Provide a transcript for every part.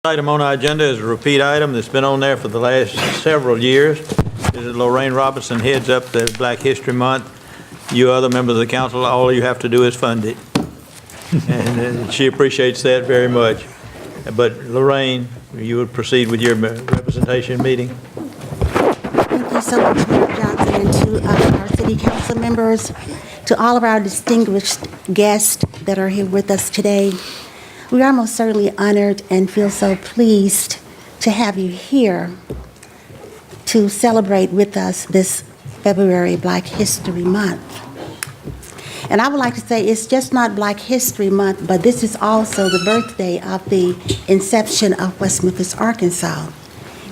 Item on our agenda is a repeat item that's been on there for the last several years. This is Lorraine Robinson heads up the Black History Month. You other members of the council, all you have to do is fund it. And she appreciates that very much. But Lorraine, you would proceed with your representation meeting. Thank you so much, Mayor Johnson, and to our city council members, to all of our distinguished guests that are here with us today. We are most certainly honored and feel so pleased to have you here to celebrate with us this February Black History Month. And I would like to say it's just not Black History Month, but this is also the birthday of the inception of West Memphis, Arkansas.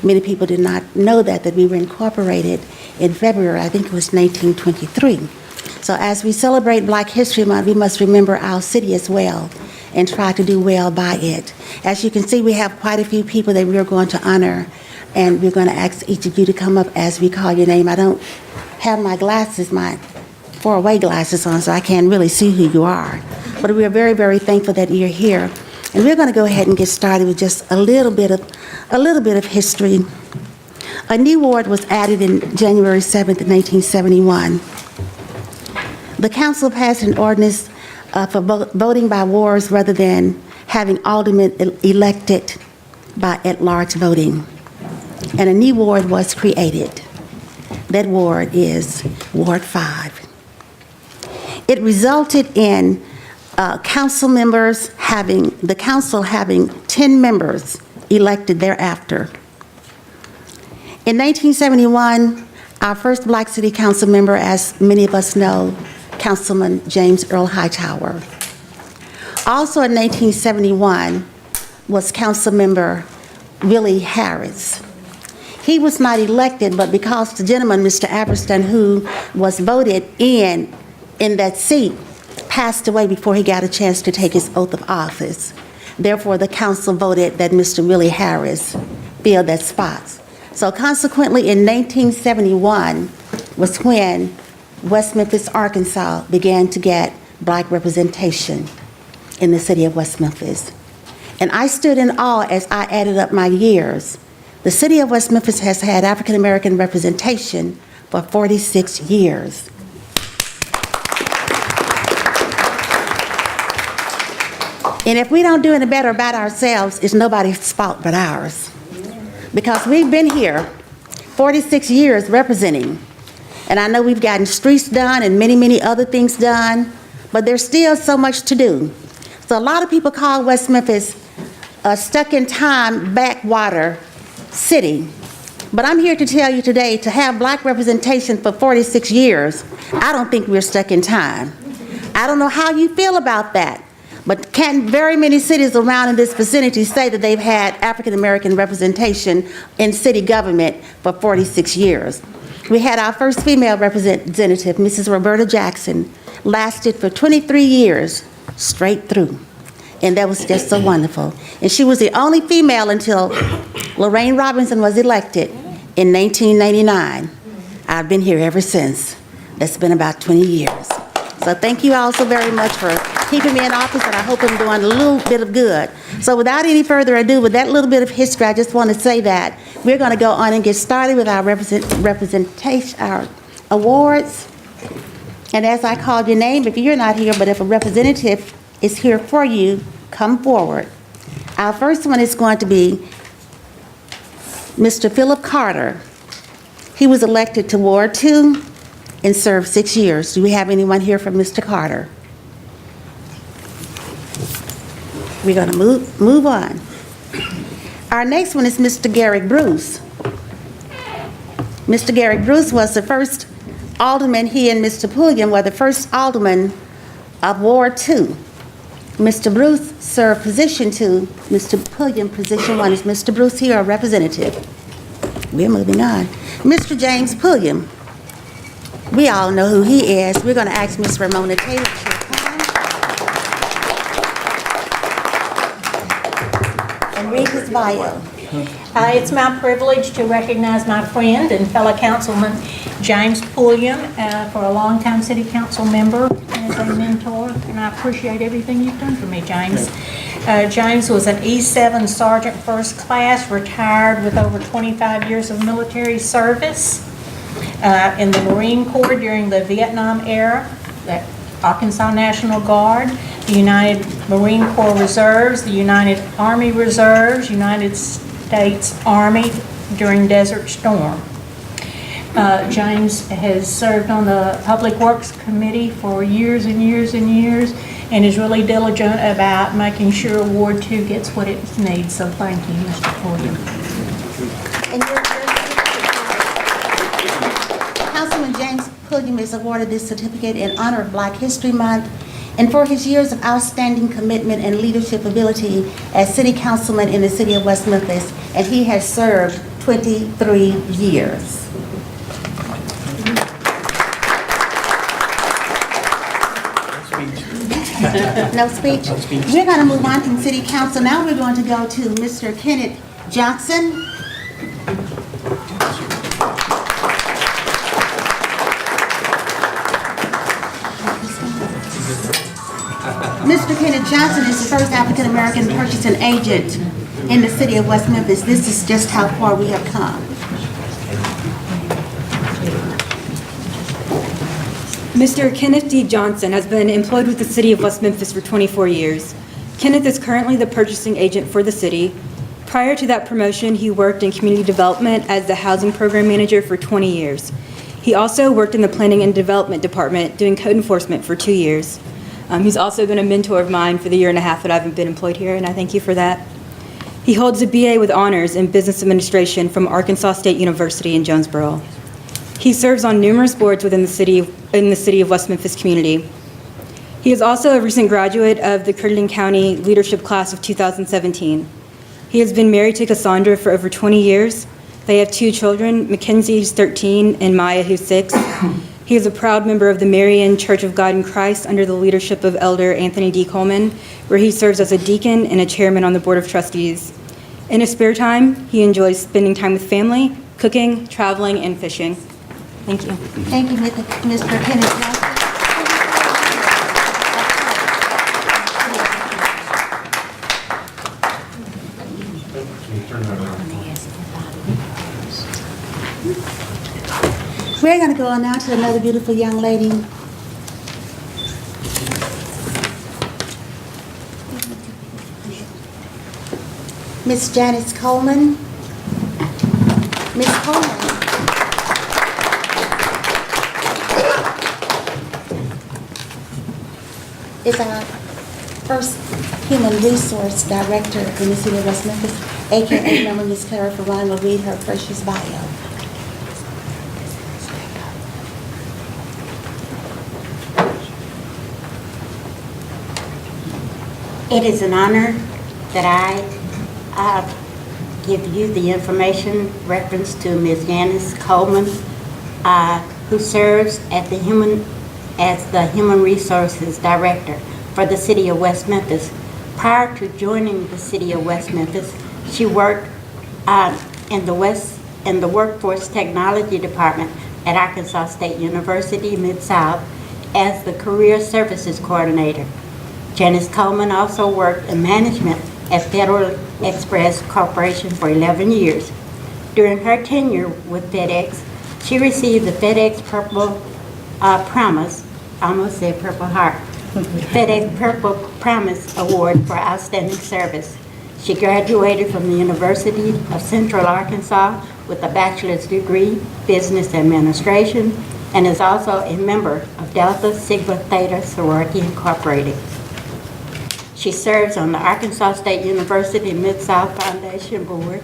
Many people did not know that we were incorporated in February, I think it was 1923. So as we celebrate Black History Month, we must remember our city as well and try to do well by it. As you can see, we have quite a few people that we are going to honor, and we're going to ask each of you to come up as we call your name. I don't have my glasses, my far-away glasses on, so I can't really see who you are. But we are very, very thankful that you're here. And we're going to go ahead and get started with just a little bit of history. A new ward was added in January 7th, 1971. The council passed an ordinance for voting by wards rather than having aldermen elected by at-large voting. And a new ward was created. That ward is Ward 5. It resulted in the council having 10 members elected thereafter. In 1971, our first Black City Council member, as many of us know, Councilman James Earl Hightower. Also in 1971 was Council Member Willie Harris. He was not elected, but because the gentleman, Mr. Aberston, who was voted in that seat, passed away before he got a chance to take his oath of office. Therefore, the council voted that Mr. Willie Harris fill that spot. So consequently, in 1971 was when West Memphis, Arkansas began to get Black representation in the city of West Memphis. And I stood in awe as I added up my years. The city of West Memphis has had African American representation for 46 years. And if we don't do any better about ourselves, it's nobody's fault but ours. Because we've been here 46 years representing. And I know we've gotten streets done and many, many other things done, but there's still so much to do. So a lot of people call West Memphis a stuck-in-time backwater city. But I'm here to tell you today, to have Black representation for 46 years, I don't think we're stuck in time. I don't know how you feel about that, but can very many cities around in this vicinity say that they've had African American representation in city government for 46 years. We had our first female representative, Mrs. Roberta Jackson, lasted for 23 years straight through. And that was just so wonderful. And she was the only female until Lorraine Robinson was elected in 1999. I've been here ever since. That's been about 20 years. So thank you all so very much for keeping me in office, and I hope I'm doing a little bit of good. So without any further ado, with that little bit of history, I just want to say that we're going to go on and get started with our representation, our awards. And as I called your name, if you're not here, but if a representative is here for you, come forward. Our first one is going to be Mr. Philip Carter. He was elected to Ward 2 and served 6 years. Do we have anyone here from Mr. Carter? We're going to move on. Our next one is Mr. Garrick Bruce. Mr. Garrick Bruce was the first alderman. He and Mr. Pulliam were the first alderman of Ward 2. Mr. Bruce served position 2. Mr. Pulliam, position 1. Is Mr. Bruce here, a representative? We're moving on. Mr. James Pulliam. We all know who he is. We're going to ask Ms. Ramona Taylor to come and read his bio. It's my privilege to recognize my friend and fellow councilman James Pulliam for a longtime city council member as a mentor and I appreciate everything you've done for me, James. James was an E7 Sergeant First Class, retired with over 25 years of military service in the Marine Corps during the Vietnam era, the Arkansas National Guard, the United Marine Corps Reserves, the United Army Reserves, United States Army during Desert Storm. James has served on the Public Works Committee for years and years and years, and is really diligent about making sure Ward 2 gets what it needs. So thank you, Mr. Pulliam. And Councilman James Pulliam is awarded this certificate in honor of Black History Month and for his years of outstanding commitment and leadership ability as city councilman in the city of West Memphis, and he has served 23 years. No speech? We're going to move on from city council. Now we're going to go to Mr. Kenneth Johnson. Mr. Kenneth Johnson is the first African-American purchasing agent in the city of West Memphis. This is just how far we have come. Mr. Kenneth D. Johnson has been employed with the City of West Memphis for 24 years. Kenneth is currently the purchasing agent for the city. Prior to that promotion, he worked in community development as the housing program manager for 20 years. He also worked in the planning and development department doing code enforcement for 2 years. He's also been a mentor of mine for the year and a half that I've been employed here, and I thank you for that. He holds a BA with honors in business administration from Arkansas State University in Jonesboro. He serves on numerous boards within the city of West Memphis community. He is also a recent graduate of the Crittenden County Leadership Class of 2017. He has been married to Cassandra for over 20 years. They have 2 children, Mackenzie, who's 13, and Maya, who's 6. He is a proud member of the Marian Church of God in Christ under the leadership of Elder Anthony D. Coleman, where he serves as a deacon and a chairman on the Board of Trustees. In his spare time, he enjoys spending time with family, cooking, traveling, and fishing. Thank you. Thank you, Mr. Kenneth Johnson. We're going to go on now to another beautiful young lady. Miss Janice Coleman. Miss Coleman is our first human resource director in the city of West Memphis, aka Member Ms. Clara Ferrine will read her precious bio. It is an honor that I give you the information reference to Ms. Janice Coleman, who serves as the Human Resources Director for the City of West Memphis. Prior to joining the City of West Memphis, she worked in the Workforce Technology Department at Arkansas State University, Mid-South, as the Career Services Coordinator. Janice Coleman also worked in management at Federal Express Corporation for 11 years. During her tenure with FedEx, she received the FedEx Purple Promise, I almost said Purple Heart, FedEx Purple Promise Award for outstanding service. She graduated from the University of Central Arkansas with a bachelor's degree, Business Administration, and is also a member of Delta Sigma Theta Sorority Incorporated. She serves on the Arkansas State University Mid-South Foundation Board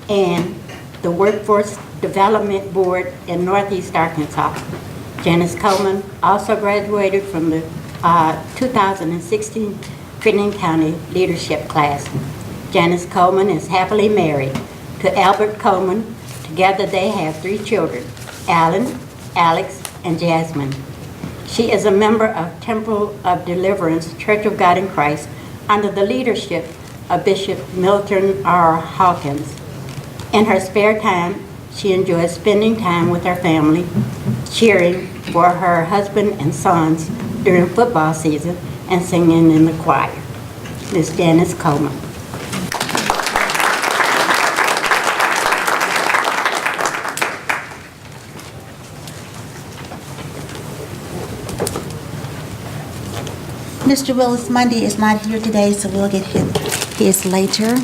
and the Workforce Development Board in Northeast Arkansas. Janice Coleman also graduated from the 2016 Crittenden County Leadership Class. Janice Coleman is happily married to Albert Coleman. Together they have 3 children, Alan, Alex, and Jasmine. She is a member of Temple of Deliverance Church of God in Christ under the leadership of Bishop Milton R. Hawkins. In her spare time, she enjoys spending time with her family, cheering for her husband and sons during football season, and singing in the choir. Ms. Janice Coleman. Mr. Willis Mundy is not here today, so we'll get his later.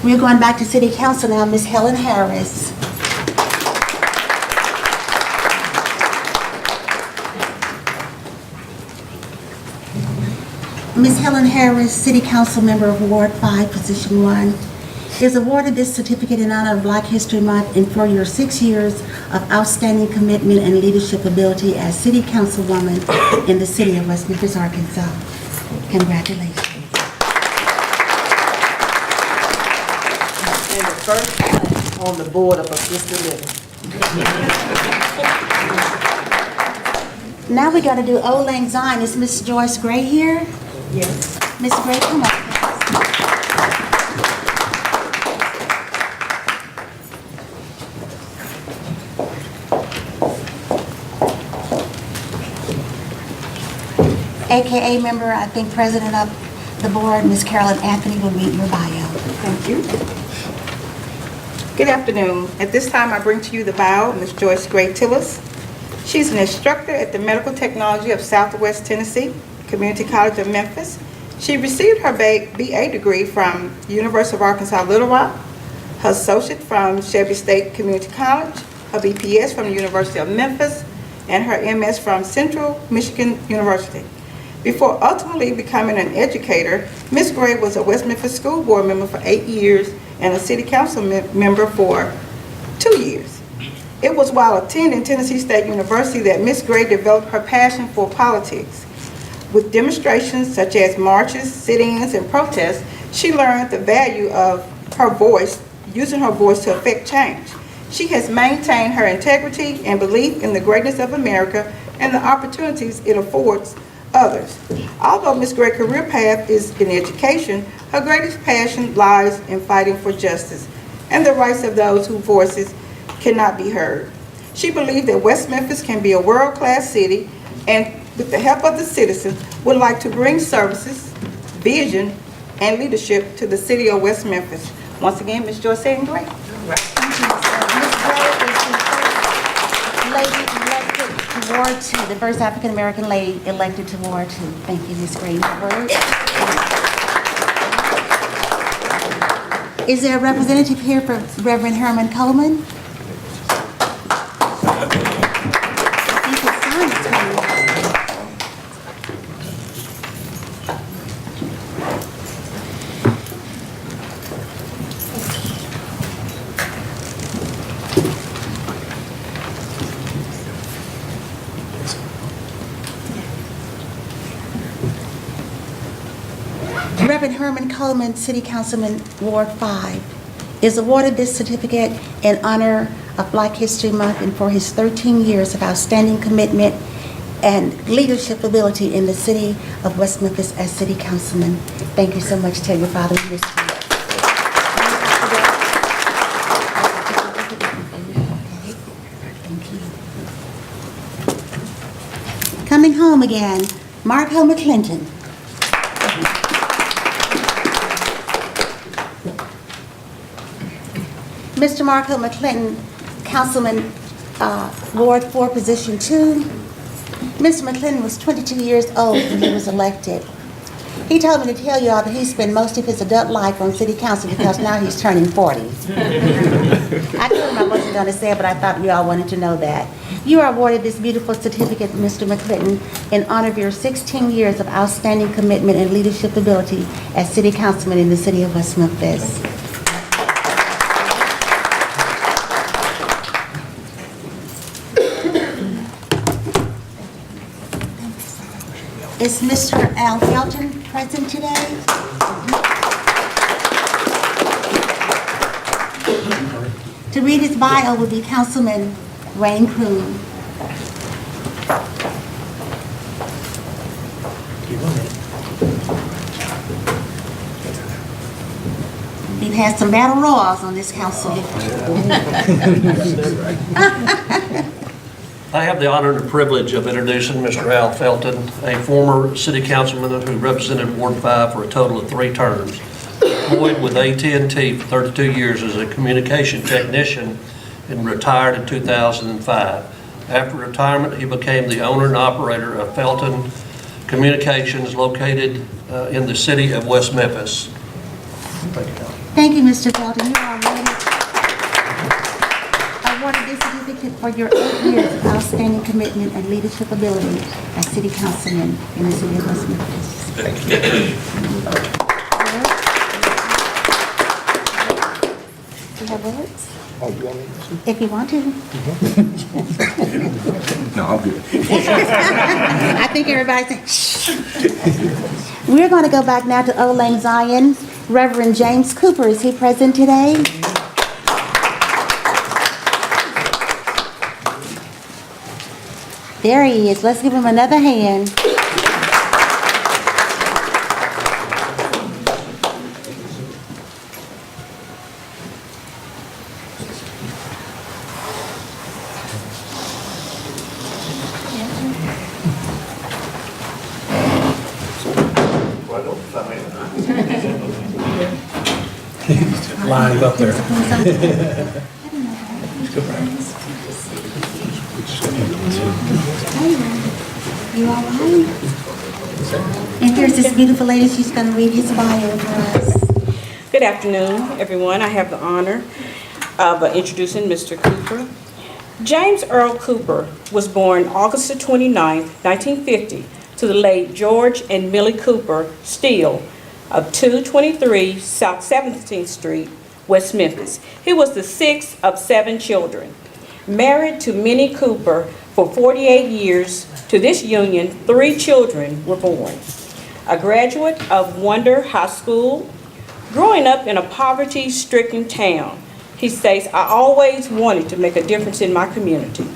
We're going back to City Council now. Ms. Helen Harris. Ms. Helen Harris, City Council Member of Ward 5, Position 1, is awarded this certificate in honor of Black History Month and for your 6 years of outstanding commitment and leadership ability as City Councilwoman in the City of West Memphis, Arkansas. Congratulations. And the first time on the board of assisted living. Now we got to do Old Lang Syne. Is Miss Joyce Gray here? Yes. Miss Gray, come on. AKA member, I think President of the board, Ms. Carolyn Anthony, will read your bio. Thank you. Good afternoon. At this time, I bring to you the bio of Ms. Joyce Gray Tillis. She's an instructor at the Medical Technology of Southwest Tennessee, Community College of Memphis. She received her BA degree from University of Arkansas Little Rock, her associate from Shelby State Community College, her BPS from the University of Memphis, and her MS from Central Michigan University. Before ultimately becoming an educator, Ms. Gray was a West Memphis School Board member for 8 years and a City Council member for 2 years. It was while attending Tennessee State University that Ms. Gray developed her passion for politics. With demonstrations such as marches, sit-ins, and protests, she learned the value of her voice, using her voice to affect change. She has maintained her integrity and belief in the greatness of America and the opportunities it affords others. Although Ms. Gray's career path is in education, her greatest passion lies in fighting for justice and the rights of those whose voices cannot be heard. She believed that West Memphis can be a world-class city, and with the help of the citizens, would like to bring services, vision, and leadership to the city of West Memphis. Once again, Ms. Joyce Gray. Ms. Gray is the first lady elected to Ward 2, the first African-American lady elected to Ward 2. Thank you, Ms. Gray. Your word. Is there a representative here for Reverend Herman Coleman? You can sign it, Tony. Reverend Herman Coleman, City Councilman, Ward 5, is awarded this certificate in honor of Black History Month and for his 13 years of outstanding commitment and leadership ability in the city of West Memphis as City Councilman. Thank you so much. Tell your father we miss you. Coming home again, Marco McClinton. Mr. Marco McClinton, Councilman, Ward 4, Position 2. Mr. McClinton was 22 years old when he was elected. He told me to tell you all that he spent most of his adult life on City Council because now he's turning 40. I told him I wasn't going to say it, but I thought you all wanted to know that. You are awarded this beautiful certificate, Mr. McClinton, in honor of your 16 years of outstanding commitment and leadership ability as City Councilman in the City of West Memphis. Is Mr. Al Felton present today? To read his bio will be Councilman Wayne Kroon. We've had some battle royals on this council. I have the honor and the privilege of introducing Mr. Al Felton, a former city councilman who represented Ward 5 for a total of 3 terms, employed with AT&T for 32 years as a communication technician and retired in 2005. After retirement, he became the owner and operator of Felton Communications located in the city of West Memphis. Thank you, Al. Thank you, Mr. Felton. You are awarded this certificate for your 8 years of outstanding commitment and leadership ability as city councilman in the city of West Memphis. Thank you. Do you have words? Oh, you want me to? If you want to. No, I'm good. I think everybody's saying, shh. We're going to go back now to Old Lang Zion. Reverend James Cooper, is he present today? There he is. Let's give him another hand. Lining up there. You all right? And here's this beautiful lady. She's going to read his bio for us. Good afternoon, everyone. I have the honor of introducing Mr. Cooper. James Earl Cooper was born August 29, 1950, to the late George and Millie Cooper Steele of 223 South 17th Street, West Memphis. He was the 6th of 7 children. Married to Minnie Cooper for 48 years, to this union, 3 children were born. A graduate of Wonder High School, growing up in a poverty-stricken town, he states, I always wanted to make a difference in my community,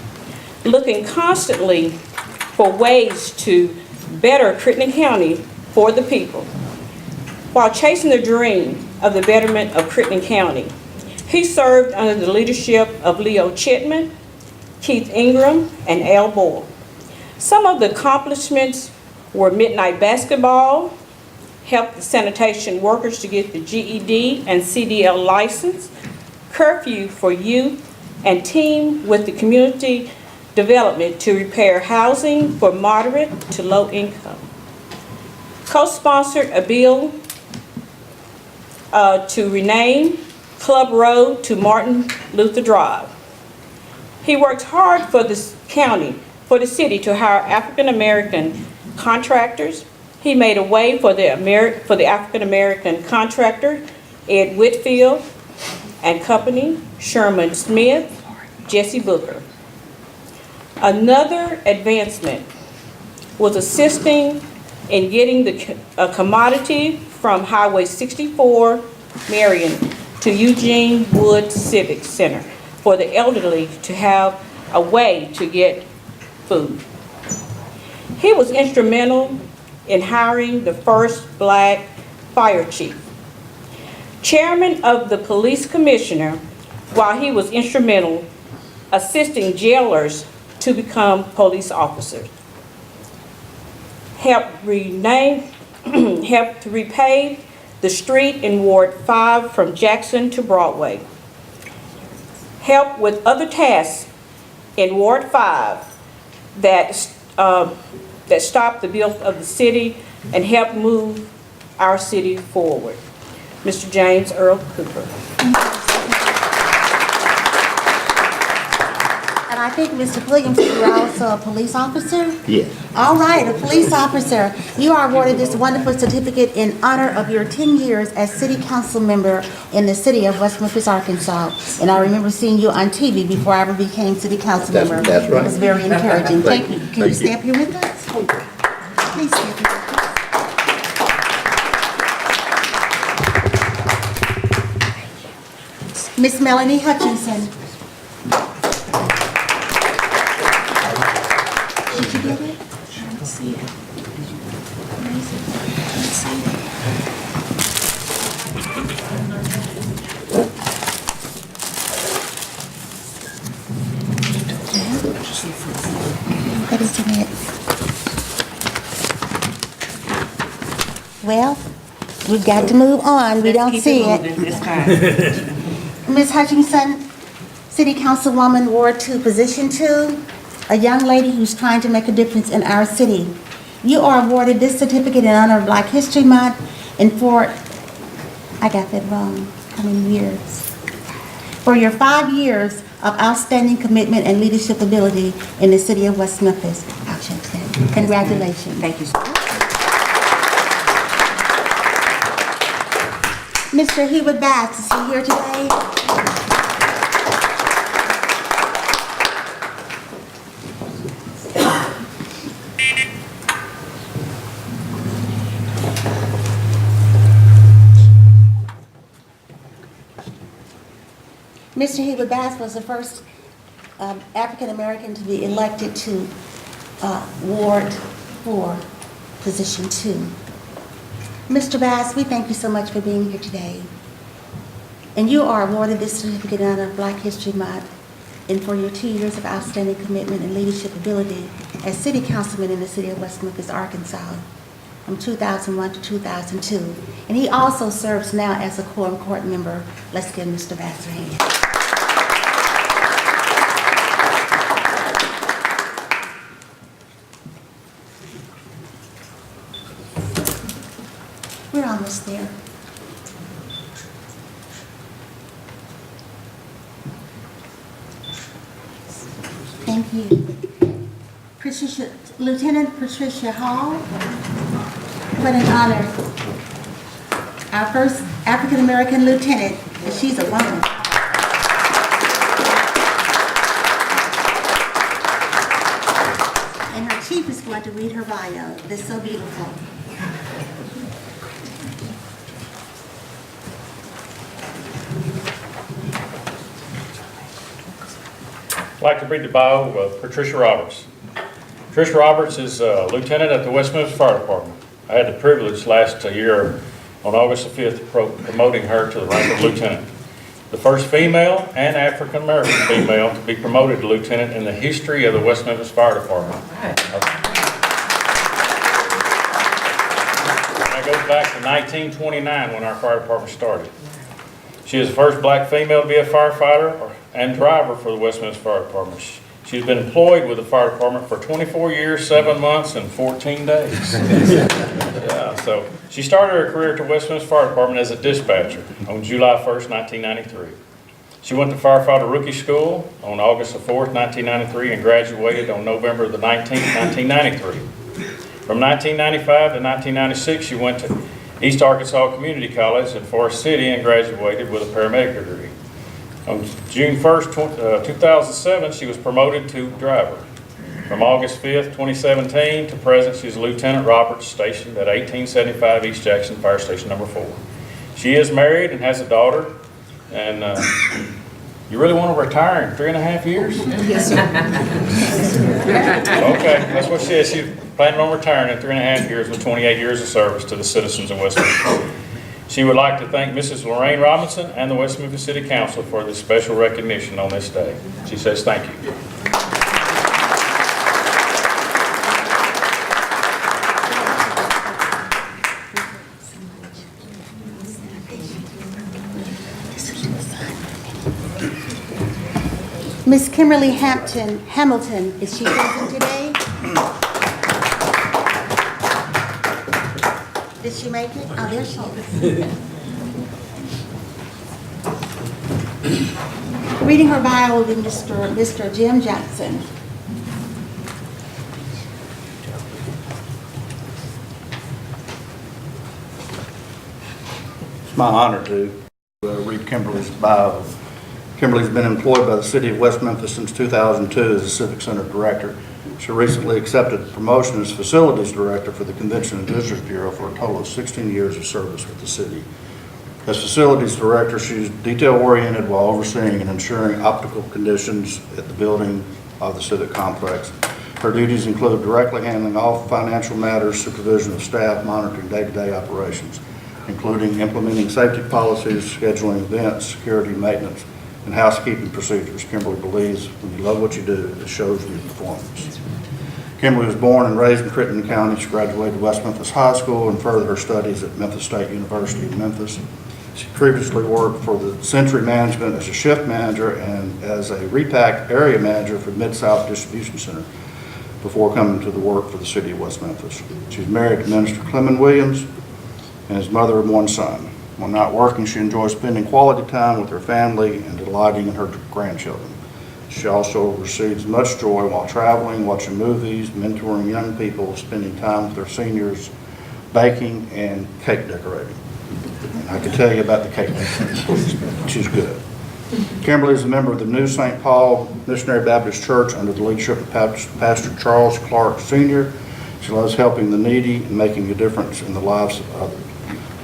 looking constantly for ways to better Crittenden County for the people. While chasing the dream of the betterment of Crittenden County, he served under the leadership of Leo Chitman, Keith Ingram, and Al Boyle. Some of the accomplishments were midnight basketball, helped the sanitation workers to get the GED and CDL license, curfew for youth, and team with the community development to repair housing for moderate to low income. Co-sponsored a bill to rename Club Road to Martin Luther Drive. He worked hard for the county, for the city to hire African-American contractors. He made a way for the African-American contractor, Ed Whitfield and Company, Sherman Smith, Jesse Booker. Another advancement was assisting in getting a commodity from Highway 64, Marion, to Eugene Wood Civic Center for the elderly to have a way to get food. He was instrumental in hiring the first black fire chief. Chairman of the police commissioner, while he was instrumental assisting jailers to become police officers. Helped to repave the street in Ward 5 from Jackson to Broadway. Helped with other tasks in Ward 5 that stopped the build of the city and helped move our city forward. Mr. James Earl Cooper. And I think, Mr. Williams, you're also a police officer? Yes. All right, a police officer. You are awarded this wonderful certificate in honor of your 10 years as city council member in the city of West Memphis, Arkansas. And I remember seeing you on TV before I ever became city council member. That's right. It was very encouraging. Thank you. Can you Thank stay up here with us? Please stay up here with us. Miss Melanie Hutchinson. Did you get it? I don't see it. Where is it? Let's see. Well, we've got to move on. We don't see it. Ms. Hutchinson, City Councilwoman, Ward 2, Position 2, a young lady who's trying to make a difference in our city. You are awarded this certificate in honor of Black History Month and for, I got that wrong, how many years? For your 5 years of outstanding commitment and leadership ability in the city of West Memphis. I'll check that. Congratulations. Thank you. Mr. Hubert Bass, is he here today? Mr. Hubert Bass was the first African-American to be elected to Ward 4, Position 2. Mr. Bass, we thank you so much for being here today. And you are awarded this certificate in honor of Black History Month and for your 2 years of outstanding commitment and leadership ability as City Councilman in the city of West Memphis, Arkansas, from 2001 to 2002. And he also serves now as a quorum court member. Let's give Mr. Bass a hand. We're almost there. Thank you. Lieutenant Patricia Hall, what an honor. Our first African-American lieutenant, and she's a woman. And her chief is going to read her bio. It's so beautiful. I'd like to read the bio of Patricia Roberts. Patricia Roberts is a lieutenant at the West Memphis Fire Department. I had the privilege last year on August the 5th promoting her to the rank of lieutenant. The first female and African-American female to be promoted to lieutenant in the history of the West Memphis Fire Department. That goes back to 1929 when our fire department started. She is the first black female to be a firefighter and driver for the West Memphis Fire Department. She's been employed with the fire department for 24 years, 7 months, and 14 days. Yeah, so she started her career at the West Memphis Fire Department as a dispatcher on July 1st, 1993. She went to firefighter rookie school on August the 4th, 1993, and graduated on November the 19th, 1993. From 1995 to 1996, she went to East Arkansas Community College in Forest City and graduated with a paramedic degree. On June 1st, 2007, she was promoted to driver. From August 5th, 2017 to present, she's Lieutenant Roberts, stationed at 1875 East Jackson Fire Station Number 4. She is married and has a daughter. And you really want to retire in 3.5 years? Yes, sir. Okay, that's what she says. She's planning on retiring in 3.5 years with 28 years of service to the citizens of West Memphis. She would like to thank Mrs. Lorraine Robinson and the West Memphis City Council for this special recognition on this day. She says thank you. Miss Kimberly Hamilton, is she present today? Did she make it? Oh, there she is. Reading her bio will be Mr. Jim Jackson. It's my honor to read Kimberly's bio. Kimberly's been employed by the City of West Memphis since 2002 as a Civic Center Director. She recently accepted promotion as Facilities Director for the Convention and Visitors Bureau for a total of 16 years of service with the city. As Facilities Director, she's detail-oriented while overseeing and ensuring optimal conditions at the building of the Civic Complex. Her duties include directly handling all financial matters, supervision of staff, monitoring day-to-day operations, including implementing safety policies, scheduling events, security, maintenance, and housekeeping procedures. Kimberly believes when you love what you do, it shows in your performance. Kimberly was born and raised in Crittenden County. She graduated West Memphis High School and furthered her studies at Memphis State University in Memphis. She previously worked for the Century Management as a shift manager and as a repack area manager for Mid-South Distribution Center before coming to the work for the city of West Memphis. She's married to Minister Clement Williams and is mother of one son. When not working, she enjoys spending quality time with her family and delighting in her grandchildren. She also receives much joy while traveling, watching movies, mentoring young people, spending time with their seniors, baking, and cake decorating. And I can tell you about the cake decorating. She's good. Kimberly is a member of the New St. Paul Missionary Baptist Church under the leadership of Pastor Charles Clark Sr. She loves helping the needy and making a difference in the lives of others.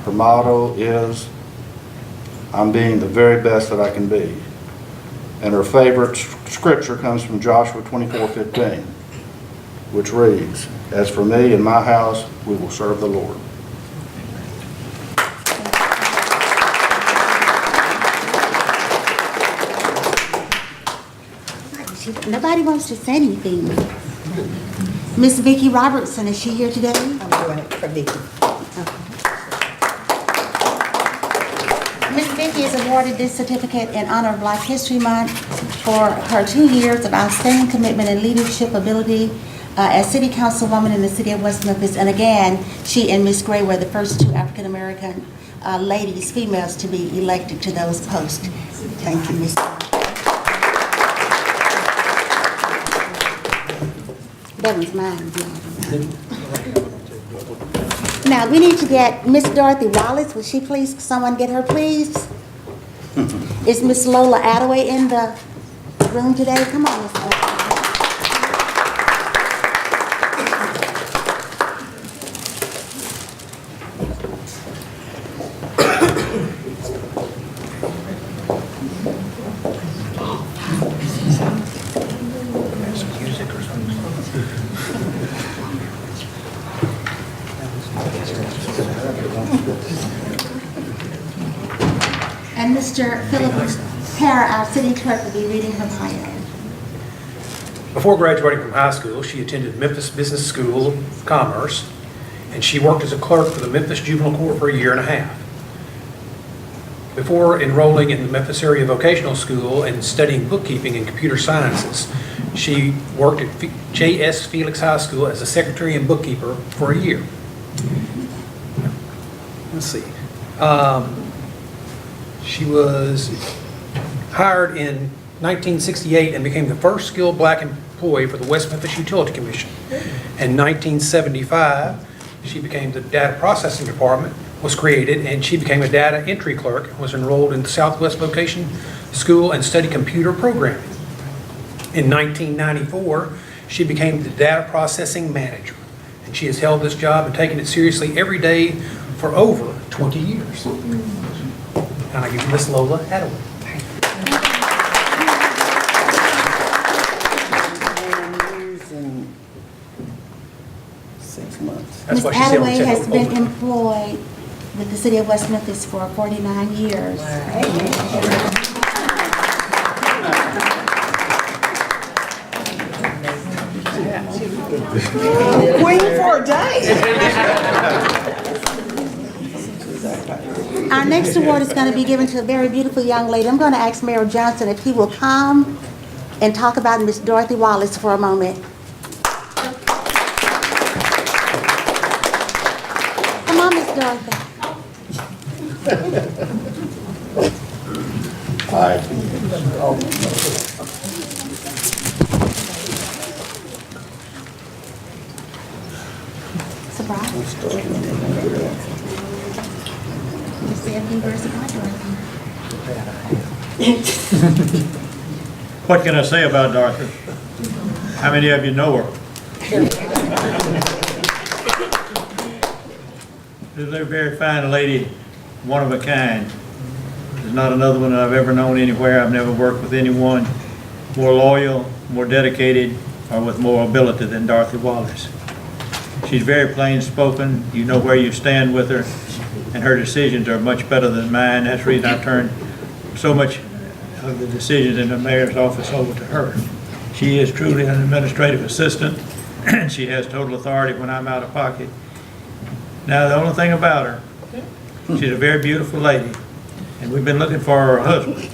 Her motto is, "I'm being the very best that I can be." And her favorite scripture comes from Joshua 24:15, which reads, "As for me and my house, we will serve the Lord." Nobody wants to say anything. Miss Vicki Robertson, is she here today? I'm doing it for Vicki. Miss Vicki is awarded this certificate in honor of Black History Month for her 2 years of outstanding commitment and leadership ability as City Councilwoman in the City of West Memphis. And again, she and Miss Gray were the first 2 African American ladies, females, to be elected to those posts. Thank you, Miss. That was mine. Now, we need to get Miss Dorothy Wallace. Would she please, someone get her, please? Is Miss Lola Attaway in the room today? Come on, Miss Lola. And Mr. Philip Parra, our city clerk, will be reading her bio. Before graduating from high school, she attended Memphis Business School of Commerce, and she worked as a clerk for the Memphis Juvenile Court for a year and a half. Before enrolling in the Memphis Area Vocational School and studying bookkeeping and computer sciences, she worked at J.S. Felix High School as a secretary and bookkeeper for a year. Let's see. She was hired in 1968 and became the first skilled black employee for the West Memphis Utility Commission. In 1975, she became the data processing department was created, and she became a data entry clerk and was enrolled in the Southwest Vocation School and studied computer programming. In 1994, she became the data processing manager, and she has held this job and taken it seriously every day for over 20 years. And I give you Miss Lola Attaway. 9 years and 6 months. That's Ms. why she said Attaway has been over. employed with the City of West Memphis for 49 years. Queen for a day. Our next award is going to be given to a very beautiful young lady. I'm going to ask Mayor Johnson if he will come and talk about Miss Dorothy Wallace for a moment. Come on, Miss Dorothy. Hi. Surprise. Let's say a few words about Dorothy. What can I say about Dorothy? How many of you know her? She's a very fine lady, one of a kind. There's not another one that I've ever known anywhere. I've never worked with anyone more loyal, more dedicated, or with more ability than Dorothy Wallace. She's very plain spoken. You know where you stand with her, and her decisions are much better than mine. That's the reason I turned so much of the decisions in the mayor's office over to her. She is truly an administrative assistant, She has total authority when I'm out of pocket. Now, the only thing about her, she's a very beautiful lady, and we've been looking for her husband.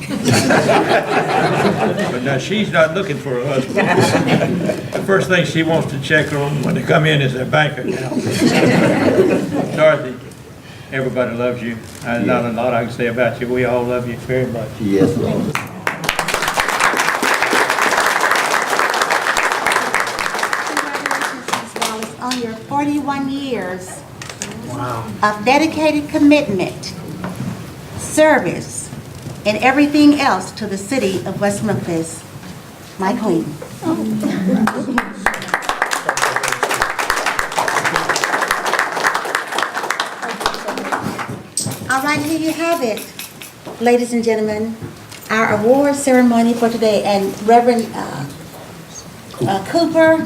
But now, she's not looking for a husband. The first thing she wants to check on when they come in is their bank account. Dorothy, everybody loves you. There's not a lot I can say about you. We all love you very much. Yes, Lord. Congratulations, Ms. Wallace, on your 41 years of dedicated commitment, service, and everything else to the city of West Memphis. My queen. All right, here you have it, ladies and gentlemen, our award ceremony for today. And Reverend Cooper,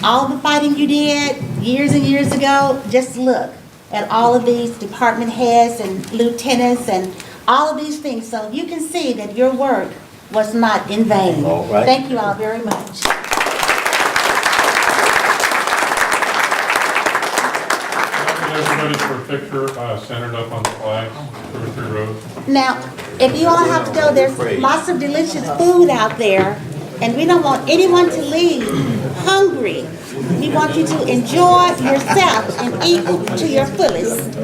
all the fighting you did years and years ago, just look at all of these department heads and lieutenants and all of these things. So you can see that your work was not in vain. All right. Thank you all very much. Everybody for a picture centered up on the flags, 2 or 3 rows. Now, if you all have to go, there's lots of delicious food out there, and we don't want anyone to leave hungry. We want you to enjoy yourself and eat to your fullest.